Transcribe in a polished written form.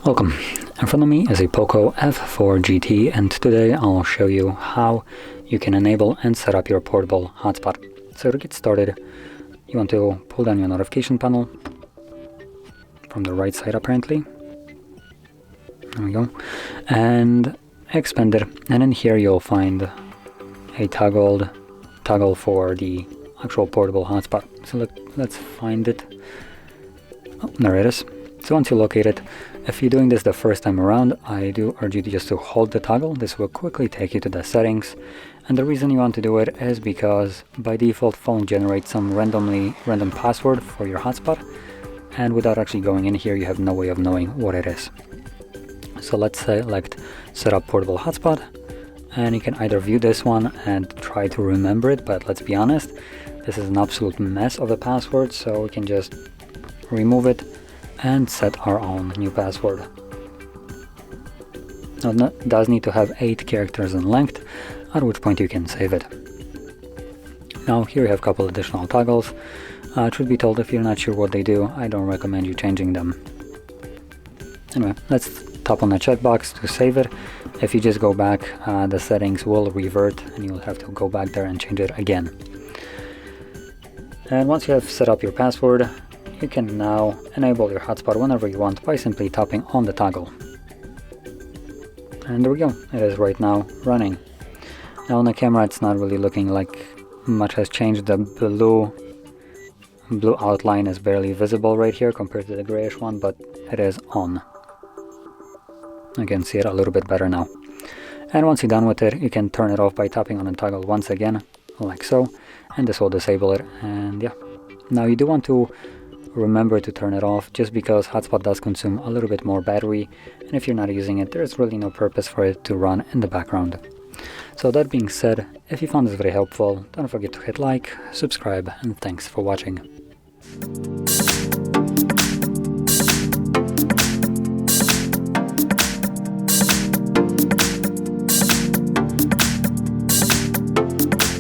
Welcome. In front of me is a Poco F4 GT, and today I'll show you how you can enable and set up your portable hotspot. So to get started, you want to pull down your notification panel from the right side apparently. There we go. And expand it, and in here you'll find a toggle for the actual portable hotspot. So let's find it. Oh, there it is. So once you locate it, if you're doing this the first time around, I do urge you just to hold the toggle. This will quickly take you to the settings. And the reason you want to do it is because by default, phone generates some random password for your hotspot. And without actually going in here, you have no way of knowing what it is. So let's select set up portable hotspot. And you can either view this one and try to remember it, but let's be honest, this is an absolute mess of a password, so we can just remove it and set our own new password. Now it does need to have 8 characters in length, at which point you can save it. Now here you have a couple additional toggles. Truth be told, if you're not sure what they do, I don't recommend you changing them. Anyway, let's tap on the checkbox to save it. If you just go back, the settings will revert and you'll have to go back there and change it again. And once you have set up your password, you can now enable your hotspot whenever you want by simply tapping on the toggle. And there we go, it is right now running. Now on the camera it's not really looking like much has changed. The blue outline is barely visible right here compared to the grayish one, but it is on. You can see it a little bit better now. And once you're done with it, you can turn it off by tapping on the toggle once again, like so, and this will disable it. And yeah, now you do want to remember to turn it off, just because hotspot does consume a little bit more battery, and if you're not using it, there's really no purpose for it to run in the background. So that being said, if you found this very helpful, don't forget to hit like, subscribe, and thanks for watching.